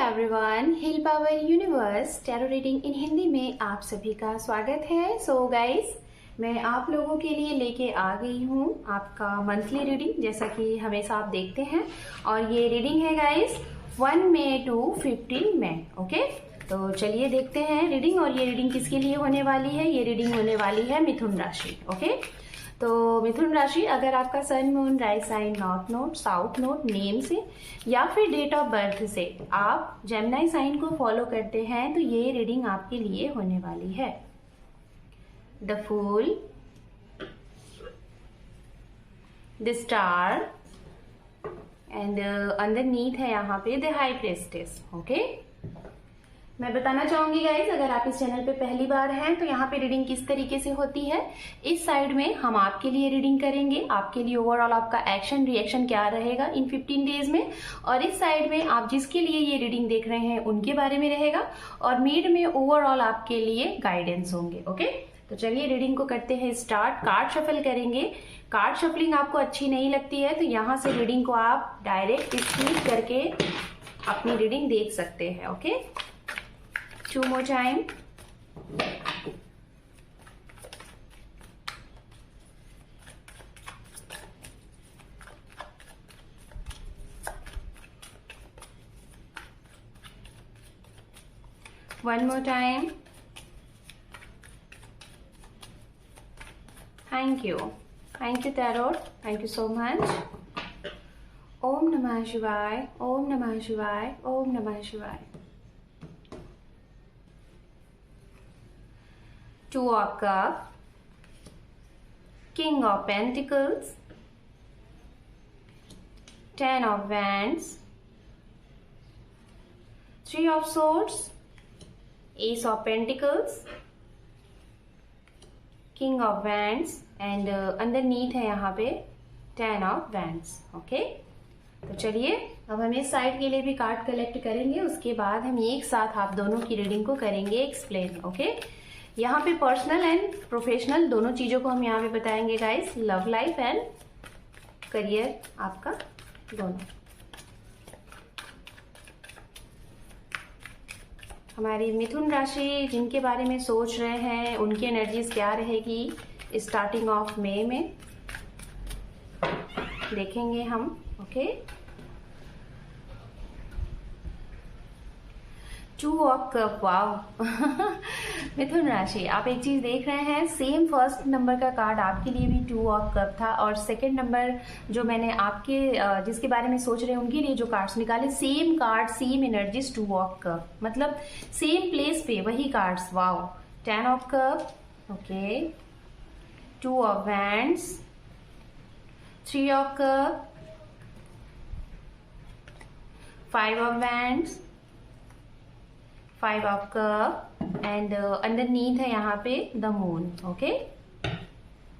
Everyone, hill power universe tarot reading in Hindi में आप सभी का स्वागत है। सो गाइस, मैं आप लोगों के लिए लेके आ गई हूँ आपका मंथली रीडिंग, जैसा कि हमेशा आप देखते हैं। और ये रीडिंग है गाइस 1 मई टू 15 मई। ओके, तो चलिए देखते हैं रीडिंग। और ये रीडिंग किसके लिए होने वाली है? ये रीडिंग होने वाली है मिथुन राशि। ओके, तो मिथुन राशि, अगर आपका sun moon rise sign north node south node name से या फिर डेट ऑफ बर्थ से आप जेमिनी साइन को फॉलो करते हैं तो ये रीडिंग आपके लिए होने वाली है। The fool, the star and underneath है यहाँ पे द हाई प्रीस्टेस। ओके, मैं बताना चाहूंगी गाइज, अगर आप इस चैनल पे पहली बार हैं तो यहाँ पे रीडिंग किस तरीके से होती है। इस साइड में हम आपके लिए रीडिंग करेंगे, आपके लिए ओवरऑल आपका एक्शन रिएक्शन क्या रहेगा इन 15 डेज में। और इस साइड में आप जिसके लिए ये रीडिंग देख रहे हैं उनके बारे में रहेगा। और मिड में ओवरऑल आपके लिए गाइडेंस होंगे। ओके, तो चलिए रीडिंग को करते हैं स्टार्ट। कार्ड शफल करेंगे। कार्ड शफलिंग आपको अच्छी नहीं लगती है तो यहाँ से रीडिंग को आप डायरेक्ट स्किप करके अपनी रीडिंग देख सकते हैं। Okay, 2 more time. One more time. Thank you. Thank you, Tarot. Thank you so much. Om Namah Shivaya. Om Namah Shivaya. Om Namah Shivaya. 2 of Cups, King of Pentacles, 10 of Wands, 3 of Swords, Ace of Pentacles, King of Wands and underneath है यहाँ पे 10 of Wands। Okay, तो चलिए अब हम इस side के लिए भी कार्ड कलेक्ट करेंगे, उसके बाद हम एक साथ आप दोनों की रीडिंग को करेंगे एक्सप्लेन। ओके, यहाँ पे पर्सनल एंड प्रोफेशनल दोनों चीजों को हम यहाँ पे बताएंगे guys, love life and career आपका दोनों। हमारी मिथुन राशि जिनके बारे में सोच रहे हैं उनकी एनर्जीज क्या रहेगी स्टार्टिंग ऑफ मई में देखेंगे हम। Okay, 2 of cup. वाव मिथुन राशि, आप एक चीज देख रहे हैं, सेम फर्स्ट नंबर का कार्ड आपके लिए भी 2 ऑफ कप था और सेकंड नंबर जो मैंने आपके जिसके बारे में सोच रहे हैं उनके लिए जो कार्ड्स निकाले, same card same energies 2 of cup, मतलब सेम प्लेस पे वही cards. Wow, 10 of cup. Okay, 2 of wands, 3 of cup, 5 of wands, 5 of cup and underneath है यहाँ पे द मून। ओके,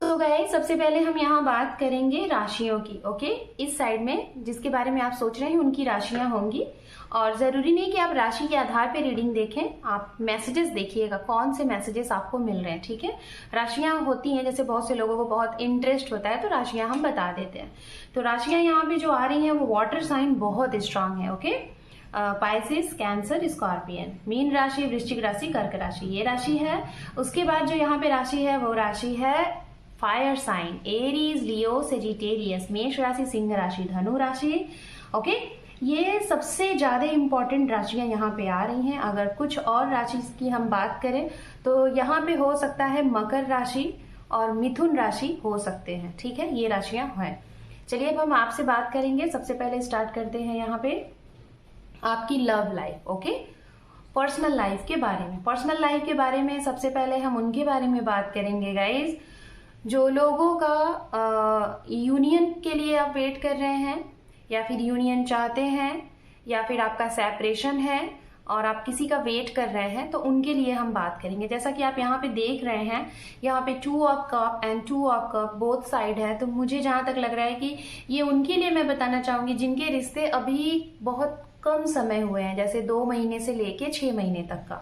तो गाइस सबसे पहले हम यहाँ बात करेंगे राशियों की। ओके, इस साइड में जिसके बारे में आप सोच रहे हैं उनकी राशियां होंगी और जरूरी नहीं कि आप राशि के आधार पे रीडिंग देखें, आप मैसेजेस देखिएगा कौन से मैसेजेस आपको मिल रहे हैं। ठीक है, राशियां होती हैं, जैसे बहुत से लोगों को बहुत इंटरेस्ट होता है तो राशियां हम बता देते हैं। तो राशियां यहाँ पे जो आ रही हैं वो वाटर साइन बहुत स्ट्रांग है। Okay, Pisces, cancer, scorpion, mean राशि, वृश्चिक राशि, कर्क राशि ये राशि है। उसके बाद जो यहाँ पे राशि है वो राशि है फायर साइन, एरीज, लियो, सेजिटेरियस, मेष राशि, सिंह राशि, धनु राशि। ओके, ये सबसे ज्यादा इंपॉर्टेंट राशियां यहाँ पे आ रही हैं। अगर कुछ और राशि की हम बात करें तो यहाँ पे हो सकता है मकर राशि और मिथुन राशि हो सकते हैं। ठीक है, ये राशियां हैं। चलिए अब हम आपसे बात करेंगे। सबसे पहले स्टार्ट करते हैं यहाँ पे आपकी love life. Okay, personal life के बारे में। पर्सनल लाइफ के बारे में सबसे पहले हम उनके बारे में बात करेंगे गाइज, जो लोगों का यूनियन के लिए आप वेट कर रहे हैं या फिर यूनियन चाहते हैं या फिर आपका सेपरेशन है और आप किसी का वेट कर रहे हैं तो उनके लिए हम बात करेंगे। जैसा कि आप यहाँ पे देख रहे हैं, यहाँ पे 2 of cup and 2 of cup both side है, तो मुझे जहां तक लग रहा है कि ये उनके लिए मैं बताना चाहूंगी जिनके रिश्ते अभी बहुत कम समय हुए हैं, जैसे 2 महीने से लेके 6 महीने तक का।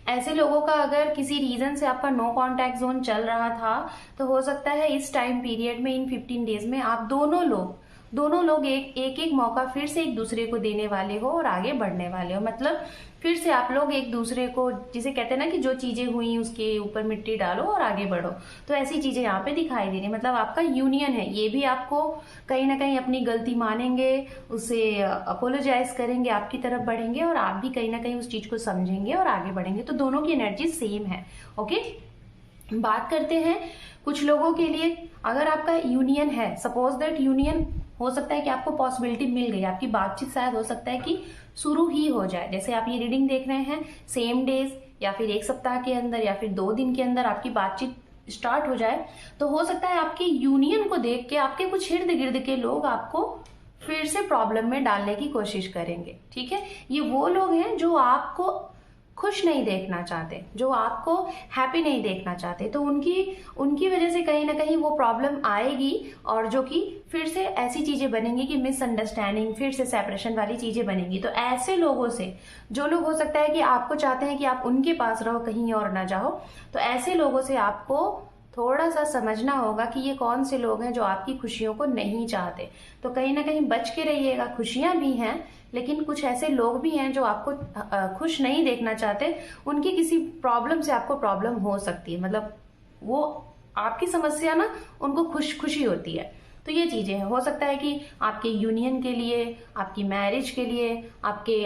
ऐसे लोगों का अगर किसी रीजन से आपका नो कॉन्टैक्ट जोन चल रहा था तो हो सकता है इस टाइम पीरियड में इन 15 डेज में आप दोनों लोग दोनों लोग एक एक मौका फिर से एक दूसरे को देने वाले हो और आगे बढ़ने वाले हो। मतलब फिर से आप लोग एक दूसरे को, जिसे कहते हैं ना कि जो चीजें हुई उसके ऊपर मिट्टी डालो और आगे बढ़ो, तो ऐसी चीजें यहाँ पे दिखाई दे रही। मतलब आपका यूनियन है, ये भी आपको कहीं ना कहीं अपनी गलती मानेंगे, उसे अपोलोजाइज करेंगे, आपकी तरफ बढ़ेंगे और आप भी कहीं ना कहीं उस चीज को समझेंगे और आगे बढ़ेंगे। तो दोनों की एनर्जी सेम है। ओके, बात करते हैं कुछ लोगों के लिए। अगर आपका यूनियन है, सपोज दैट यूनियन, हो सकता है कि आपको पॉसिबिलिटी मिल गई, आपकी बातचीत शायद हो सकता है कि शुरू ही हो जाए। जैसे आप ये रीडिंग देख रहे हैं, सेम डेज या फिर एक सप्ताह के अंदर या फिर 2 दिन के अंदर आपकी बातचीत स्टार्ट हो जाए, तो हो सकता है आपके यूनियन को देख के आपके कुछ इर्द गिर्द के लोग आपको फिर से प्रॉब्लम में डालने की कोशिश करेंगे। ठीक है, ये वो लोग हैं जो आपको खुश नहीं देखना चाहते, जो आपको हैप्पी नहीं देखना चाहते। तो उनकी वजह से कहीं ना कहीं वो प्रॉब्लम आएगी और जो कि फिर से ऐसी चीजें बनेंगी कि मिसअंडरस्टैंडिंग, फिर से सेपरेशन वाली चीजें बनेंगी। तो ऐसे लोगों से, जो लोग हो सकता है कि आपको चाहते हैं कि आप उनके पास रहो, कहीं और ना जाओ, तो ऐसे लोगों से आपको थोड़ा सा समझना होगा कि ये कौन से लोग हैं जो आपकी खुशियों को नहीं चाहते। तो कहीं ना कहीं बच के रहिएगा। खुशियां भी हैं, लेकिन कुछ ऐसे लोग भी हैं जो आपको खुश नहीं देखना चाहते। उनकी किसी प्रॉब्लम से आपको प्रॉब्लम हो सकती है, मतलब वो आपकी समस्या ना उनको खुशी होती है। तो ये चीजें हैं। हो सकता है कि आपके यूनियन के लिए, आपकी मैरिज के लिए, आपके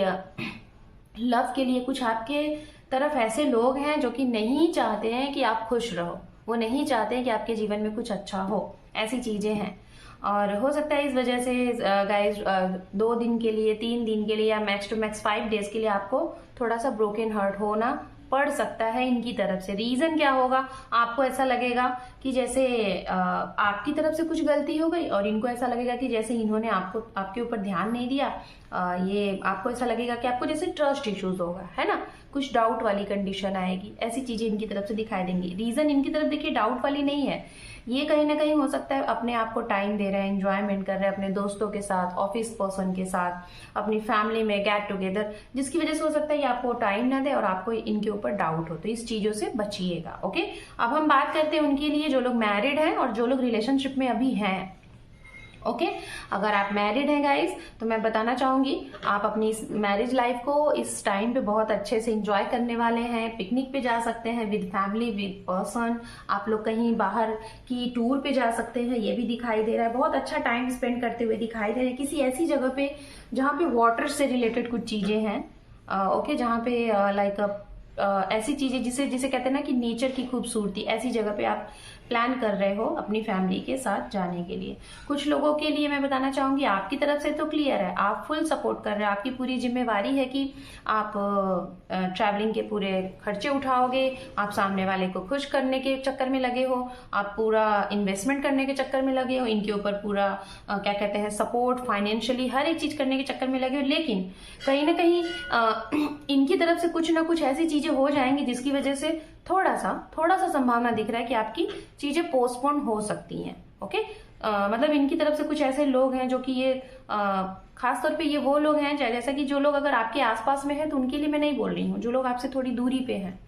लव के लिए कुछ आपके तरफ ऐसे लोग हैं जो कि नहीं चाहते हैं कि आप खुश रहो, वो नहीं चाहते कि आपके जीवन में कुछ अच्छा हो। ऐसी चीजें हैं। और हो सकता है इस वजह से गाइज 2 दिन के लिए, 3 दिन के लिए या मैक्स टू मैक्स 5 डेज के लिए आपको थोड़ा सा ब्रोकन हार्ट होना पड़ सकता है इनकी तरफ से। रीजन क्या होगा, आपको ऐसा लगेगा कि जैसे आपकी तरफ से कुछ गलती हो गई और इनको ऐसा लगेगा कि जैसे इन्होंने आपके ऊपर ध्यान नहीं दिया। ये आपको ऐसा लगेगा कि आपको जैसे ट्रस्ट इश्यूज होगा, है ना, कुछ डाउट वाली कंडीशन आएगी। ऐसी चीजें इनकी तरफ से दिखाई देंगी। रीजन इनकी तरफ देखिए डाउट वाली नहीं है, ये कहीं ना कहीं हो सकता है अपने आप को टाइम दे रहे हैं, एंजॉयमेंट कर रहे हैं अपने दोस्तों के साथ, ऑफिस पर्सन के साथ, अपनी फैमिली में गेट टुगेदर, जिसकी वजह से हो सकता है ये आपको टाइम ना दे और आपको इनके ऊपर डाउट हो। तो इस चीजों से बचिएगा। ओके, अब हम बात करते हैं उनके लिए जो लोग मैरिड हैं और जो लोग रिलेशनशिप में अभी हैं। ओके, अगर आप मैरिड हैं गाइस, तो मैं बताना चाहूंगी आप अपनी मैरिज लाइफ को इस टाइम पे बहुत अच्छे से एंजॉय करने वाले हैं। पिकनिक पे जा सकते हैं विद फैमिली, विद पर्सन। आप लोग कहीं बाहर की टूर पे जा सकते हैं, ये भी दिखाई दे रहा है। बहुत अच्छा टाइम स्पेंड करते हुए दिखाई दे रहे हैं किसी ऐसी जगह पे जहाँ पे वाटर से रिलेटेड कुछ चीजें हैं। ओके, जहाँ पे लाइक ऐसी चीजें जिसे कहते हैं ना कि नेचर की खूबसूरती, ऐसी जगह पे आप प्लान कर रहे हो अपनी फैमिली के साथ जाने के लिए। कुछ लोगों के लिए मैं बताना चाहूंगी आपकी तरफ से तो क्लियर है, आप फुल सपोर्ट कर रहे हैं। आपकी पूरी जिम्मेवारी है कि आप ट्रैवलिंग के पूरे खर्चे उठाओगे, आप सामने वाले को खुश करने के चक्कर में लगे हो, आप पूरा इन्वेस्टमेंट करने के चक्कर में लगे हो, इनके ऊपर पूरा क्या कहते हैं सपोर्ट, फाइनेंशियली हर एक चीज करने के चक्कर में लगे हो। लेकिन कहीं ना कहीं इनकी तरफ से कुछ ना कुछ ऐसी चीजें हो जाएंगी जिसकी वजह से थोड़ा सा संभावना दिख रहा है कि आपकी चीजें पोस्टपोन हो सकती हैं। ओके, मतलब इनकी तरफ से कुछ ऐसे लोग हैं जो कि ये खास तौर पे ये वो लोग हैं जैसा कि जो लोग अगर आपके आसपास में हैं तो उनके लिए मैं नहीं बोल रही हूँ, जो लोग आपसे थोड़ी दूरी पे हैं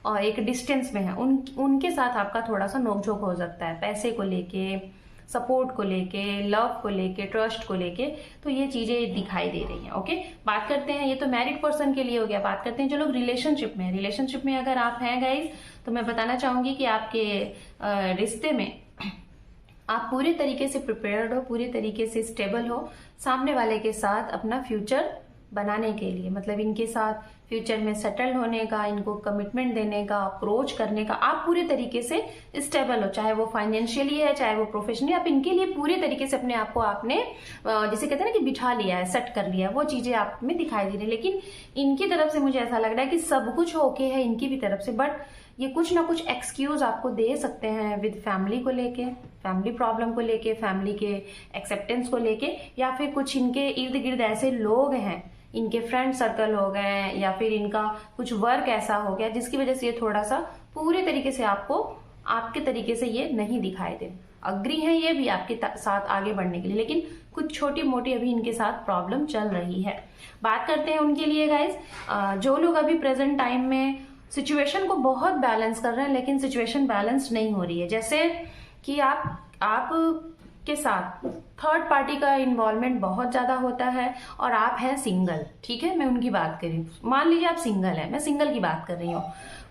और एक डिस्टेंस में है, उनके साथ आपका थोड़ा सा नोकझोंक हो सकता है, पैसे को लेके, सपोर्ट को लेके, लव को लेके, ट्रस्ट को लेके। तो ये चीजें दिखाई दे रही हैं। ओके, बात करते हैं, ये तो मैरिड पर्सन के लिए हो गया। बात करते हैं जो लोग रिलेशनशिप में हैं। रिलेशनशिप में अगर आप हैं गाइज, तो मैं बताना चाहूंगी कि आपके रिश्ते में आप पूरे तरीके से प्रिपेयर्ड हो, पूरे तरीके से स्टेबल हो सामने वाले के साथ अपना फ्यूचर बनाने के लिए। मतलब इनके साथ फ्यूचर में सेटल होने का, इनको कमिटमेंट देने का, अप्रोच करने का आप पूरे तरीके से स्टेबल हो, चाहे वो फाइनेंशियली है, चाहे वो प्रोफेशनली। आप इनके लिए पूरे तरीके से अपने आप को आपने जिसे कहते हैं ना कि बिठा लिया है, सेट कर लिया है, वो चीजें आप में दिखाई दे रही है। लेकिन इनकी तरफ से मुझे ऐसा लग रहा है कि सब कुछ ओके है इनकी भी तरफ से, बट ये कुछ ना कुछ एक्सक्यूज आपको दे सकते हैं विद फैमिली को लेके, फैमिली प्रॉब्लम को लेके, फैमिली के एक्सेप्टेंस को लेके, या फिर कुछ इनके इर्द गिर्द ऐसे लोग हैं, इनके फ्रेंड सर्कल हो गए, या फिर इनका कुछ वर्क ऐसा हो गया जिसकी वजह से ये थोड़ा सा पूरे तरीके से आपको आपके तरीके से ये नहीं दिखाई दे। अग्री है ये भी आपके साथ आगे बढ़ने के लिए, लेकिन कुछ छोटी मोटी अभी इनके साथ प्रॉब्लम चल रही है। बात करते हैं उनके लिए गाइज, जो लोग अभी प्रेजेंट टाइम में सिचुएशन को बहुत बैलेंस कर रहे हैं लेकिन सिचुएशन बैलेंस नहीं हो रही है। जैसे कि आप के साथ थर्ड पार्टी का इन्वॉल्वमेंट बहुत ज्यादा होता है और आप हैं सिंगल, ठीक है, मैं उनकी बात कर रही हूँ। मान लीजिए आप सिंगल हैं, मैं सिंगल की बात कर रही हूँ।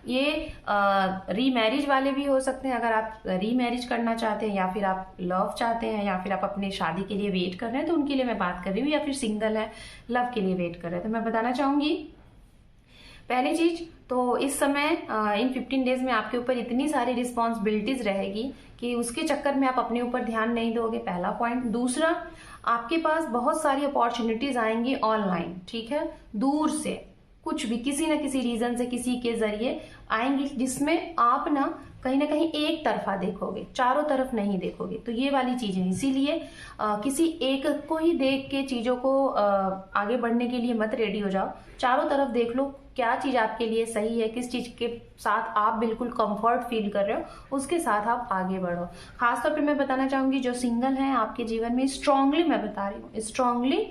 ये रीमैरिज वाले भी हो सकते हैं, अगर आप रीमैरिज करना चाहते हैं, या फिर आप लव चाहते हैं, या फिर आप अपने शादी के लिए वेट कर रहे हैं, तो उनके लिए मैं बात कर रही हूँ। या फिर सिंगल है, लव के लिए वेट कर रहे हैं, तो मैं बताना चाहूंगी पहली चीज तो इस समय इन 15 डेज में आपके ऊपर इतनी सारी रिस्पॉन्सिबिलिटीज रहेगी कि उसके चक्कर में आप अपने ऊपर ध्यान नहीं दोगे, पहला पॉइंट। दूसरा, आपके पास बहुत सारी अपॉर्चुनिटीज आएंगी ऑनलाइन, ठीक है, दूर से कुछ भी किसी न किसी रीजन से किसी के जरिए आएंगी, जिसमें आप ना कहीं एक तरफा देखोगे, चारों तरफ नहीं देखोगे। तो ये वाली चीजें, इसीलिए किसी एक को ही देख के चीजों को आगे बढ़ने के लिए मत रेडी हो जाओ, चारों तरफ देख लो क्या चीज आपके लिए सही है, किस चीज के साथ आप बिल्कुल कंफर्ट फील कर रहे हो, उसके साथ आप आगे बढ़ो। खासतौर पे मैं बताना चाहूंगी जो सिंगल हैं आपके जीवन में, स्ट्रांगली मैं बता रही हूँ, स्ट्रांगली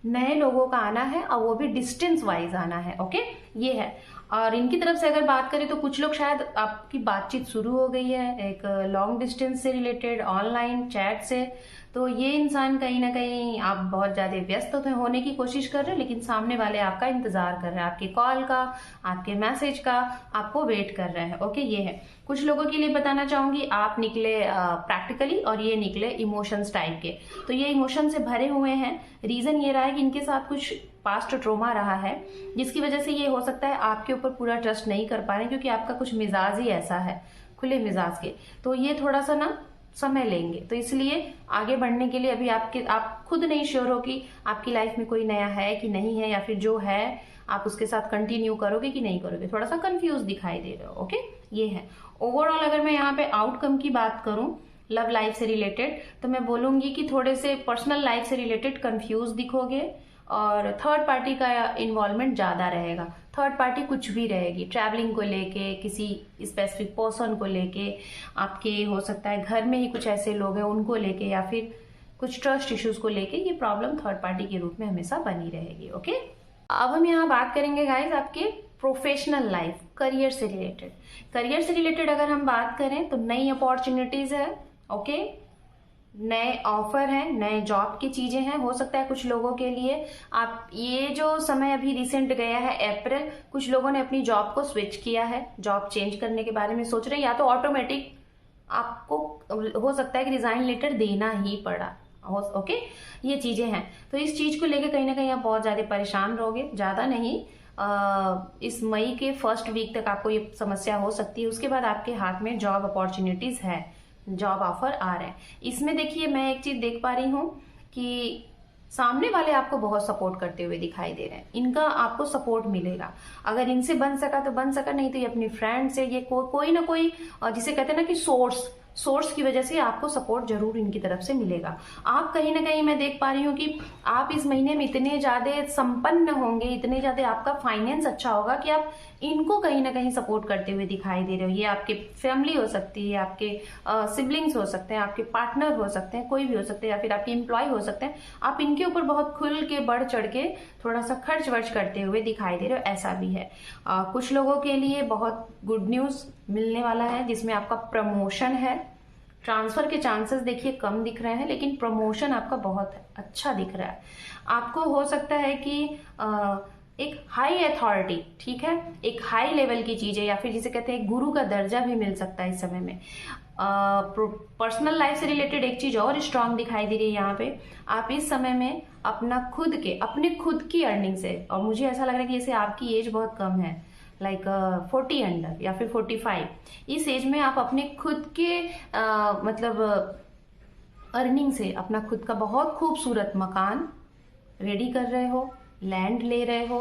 नए लोगों का आना है, और वो भी डिस्टेंस वाइज आना है, ओके, ये है। और इनकी तरफ से अगर बात करें तो कुछ लोग शायद आपकी बातचीत शुरू हो गई है एक लॉन्ग डिस्टेंस से रिलेटेड, ऑनलाइन चैट से, तो ये इंसान कहीं ना कहीं आप बहुत ज्यादा व्यस्त होने की कोशिश कर रहे हैं, लेकिन सामने वाले आपका इंतजार कर रहे हैं, आपके कॉल का, आपके मैसेज का, आपको वेट कर रहे हैं, ओके, ये है। कुछ लोगों के लिए बताना चाहूंगी, आप निकले प्रैक्टिकली और ये निकले इमोशंस टाइप के, तो ये इमोशन से भरे हुए हैं। रीजन ये रहा है कि इनके साथ कुछ पास्ट ट्रोमा रहा है, जिसकी वजह से ये हो सकता है आपके ऊपर पूरा ट्रस्ट नहीं कर पा रहे, क्योंकि आपका कुछ मिजाज ही ऐसा है, खुले मिजाज के, तो ये थोड़ा सा ना समय लेंगे। तो इसलिए आगे बढ़ने के लिए अभी आप खुद नहीं श्योर हो कि आपकी लाइफ में कोई नया है कि नहीं है, या फिर जो है आप उसके साथ कंटिन्यू करोगे कि नहीं करोगे, थोड़ा सा कंफ्यूज दिखाई दे रहे हो, ओके, ये है। ओवरऑल अगर मैं यहाँ पे आउटकम की बात करूं लव लाइफ से रिलेटेड, तो मैं बोलूंगी कि थोड़े से पर्सनल लाइफ से रिलेटेड कंफ्यूज दिखोगे, और थर्ड पार्टी का इन्वॉल्वमेंट ज्यादा रहेगा। थर्ड पार्टी कुछ भी रहेगी, ट्रैवलिंग को लेके, किसी स्पेसिफिक पर्सन को लेके, आपके हो सकता है घर में ही कुछ ऐसे लोग हैं उनको लेके, या फिर कुछ ट्रस्ट इश्यूज को लेके, ये प्रॉब्लम थर्ड पार्टी के रूप में हमेशा बनी रहेगी, ओके। अब हम यहाँ बात करेंगे गाइज आपके प्रोफेशनल लाइफ, करियर से रिलेटेड। करियर से रिलेटेड अगर हम बात करें तो नई अपॉर्चुनिटीज है, ओके, नए ऑफर हैं, नए जॉब की चीजें हैं। हो सकता है कुछ लोगों के लिए आप ये जो समय अभी रिसेंट गया है अप्रैल, कुछ लोगों ने अपनी जॉब को स्विच किया है, जॉब चेंज करने के बारे में सोच रहे हैं, या तो ऑटोमेटिक आपको हो सकता है कि रिजाइन लेटर देना ही पड़ा, ओके, ये चीजें हैं। तो इस चीज को लेकर कहीं ना कहीं आप बहुत ज्यादा परेशान रहोगे, ज्यादा नहीं, इस मई के फर्स्ट वीक तक आपको ये समस्या हो सकती है। उसके बाद आपके हाथ में जॉब अपॉर्चुनिटीज है, जॉब ऑफर आ रहे हैं। इसमें देखिए मैं एक चीज देख पा रही हूं कि सामने वाले आपको बहुत सपोर्ट करते हुए दिखाई दे रहे हैं, इनका आपको सपोर्ट मिलेगा। अगर इनसे बन सका तो बन सका, नहीं तो ये अपनी फ्रेंड से, ये कोई ना कोई, जिसे कहते हैं ना कि सोर्स की वजह से आपको सपोर्ट जरूर इनकी तरफ से मिलेगा। आप कहीं ना कहीं मैं देख पा रही हूँ कि आप इस महीने में इतने ज्यादा संपन्न होंगे, इतने ज्यादा आपका फाइनेंस अच्छा होगा कि आप इनको कहीं ना कहीं सपोर्ट करते हुए दिखाई दे रहे हो। ये आपके फैमिली हो सकती है, आपके सिबलिंग्स हो सकते हैं, आपके पार्टनर हो सकते हैं, कोई भी हो सकते हैं, या फिर आपके एम्प्लॉय हो सकते हैं। आप इनके ऊपर बहुत खुल के बढ़ चढ़ के थोड़ा सा खर्च वर्च करते हुए दिखाई दे रहे हो, ऐसा भी है। कुछ लोगों के लिए बहुत गुड न्यूज मिलने वाला है, जिसमें आपका प्रमोशन है। ट्रांसफर के चांसेस देखिए कम दिख रहे हैं, लेकिन प्रमोशन आपका बहुत अच्छा दिख रहा है। आपको हो सकता है कि एक हाई अथॉरिटी, ठीक है, एक हाई लेवल की चीजें, या फिर जिसे कहते हैं गुरु का दर्जा भी मिल सकता है इस समय में। पर्सनल लाइफ से रिलेटेड एक चीज और स्ट्रांग दिखाई दे रही है यहाँ पे, आप इस समय में अपने खुद की अर्निंग से, और मुझे ऐसा लग रहा है कि जैसे आपकी एज बहुत कम है, लाइक 40 अंडर या फिर 45, इस एज में आप अपने खुद के मतलब अर्निंग से अपना खुद का बहुत खूबसूरत मकान रेडी कर रहे हो, लैंड ले रहे हो,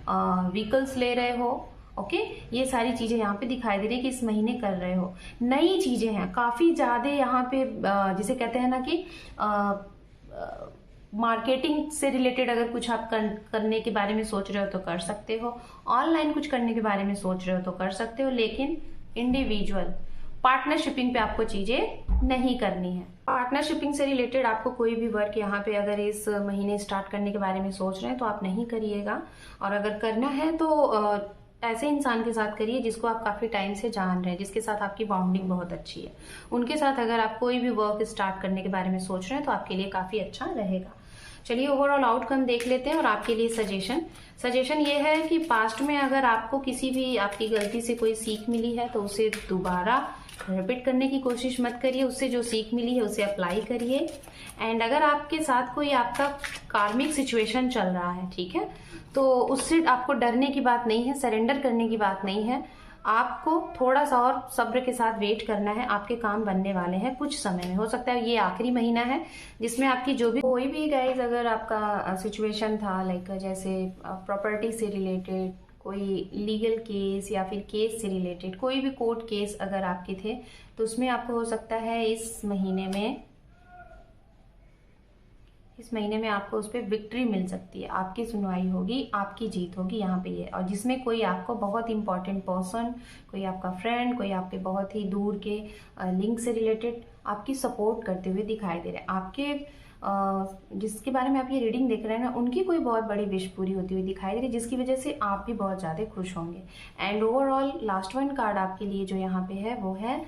व्हीकल्स ले रहे हो, ओके, ये सारी चीजें यहाँ पे दिखाई दे रही है कि इस महीने कर रहे हो। नई चीजें हैं काफी ज्यादा यहाँ पे, जिसे कहते हैं ना कि मार्केटिंग से रिलेटेड अगर कुछ आप करने के बारे में सोच रहे हो तो कर सकते हो, ऑनलाइन कुछ करने के बारे में सोच रहे हो तो कर सकते हो, लेकिन इंडिविजुअल पार्टनरशिपिंग पे आपको चीजें नहीं करनी है। पार्टनरशिपिंग से रिलेटेड आपको कोई भी वर्क यहाँ पे अगर इस महीने स्टार्ट करने के बारे में सोच रहे हैं तो आप नहीं करिएगा, और अगर करना है तो ऐसे इंसान के साथ करिए जिसको आप काफ़ी टाइम से जान रहे हैं, जिसके साथ आपकी बॉन्डिंग बहुत अच्छी है। उनके साथ अगर आप कोई भी वर्क स्टार्ट करने के बारे में सोच रहे हैं तो आपके लिए काफ़ी अच्छा रहेगा। चलिए ओवरऑल आउटकम देख लेते हैं और आपके लिए सजेशन ये है कि पास्ट में अगर आपको किसी भी आपकी गलती से कोई सीख मिली है तो उसे दोबारा रिपीट करने की कोशिश मत करिए, उससे जो सीख मिली है उसे अप्लाई करिए। एंड अगर आपके साथ कोई आपका कार्मिक सिचुएशन चल रहा है, ठीक है, तो उससे आपको डरने की बात नहीं है, सरेंडर करने की बात नहीं है। आपको थोड़ा सा और सब्र के साथ वेट करना है, आपके काम बनने वाले हैं कुछ समय में। हो सकता है ये आखिरी महीना है जिसमें आपकी जो भी कोई भी गाइज अगर आपका सिचुएशन था लाइक जैसे प्रॉपर्टी से रिलेटेड, कोई लीगल केस या फिर केस से रिलेटेड कोई भी कोर्ट केस अगर आपके थे तो उसमें आपको हो सकता है इस महीने में आपको उस पर विक्ट्री मिल सकती है, आपकी सुनवाई होगी, आपकी जीत होगी यहाँ पे ये। और जिसमें कोई आपको बहुत इंपॉर्टेंट पर्सन, कोई आपका फ्रेंड, कोई आपके बहुत ही दूर के लिंक से रिलेटेड आपकी सपोर्ट करते हुए दिखाई दे रहे हैं। आपके जिसके बारे में आप ये रीडिंग देख रहे हैं ना, उनकी कोई बहुत बड़ी विश पूरी होती हुई दिखाई दे रही है, जिसकी वजह से आप भी बहुत ज़्यादा खुश होंगे। And overall last one card आपके लिए जो यहाँ पे है वो है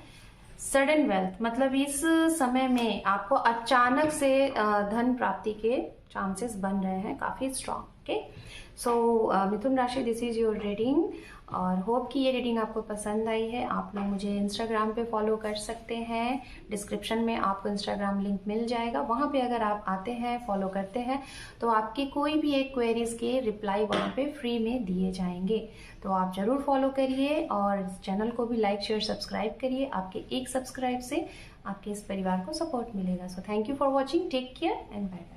सडन वेल्थ, मतलब इस समय में आपको अचानक से धन प्राप्ति के चांसेस बन रहे हैं काफी स्ट्रांग। ओके, सो मिथुन राशि, दिस इज योर रीडिंग और होप कि ये रीडिंग आपको पसंद आई है। आप लोग मुझे इंस्टाग्राम पे फॉलो कर सकते हैं, डिस्क्रिप्शन में आपको इंस्टाग्राम लिंक मिल जाएगा, वहाँ पे अगर आप आते हैं फॉलो करते हैं तो आपके कोई भी एक क्वेरीज के रिप्लाई वहाँ पे फ्री में दिए जाएंगे। तो आप जरूर फॉलो करिए और चैनल को भी लाइक शेयर सब्सक्राइब करिए। आपके एक सब्सक्राइब से आपके इस परिवार को सपोर्ट मिलेगा। So thank you for watching, take care and bye bye.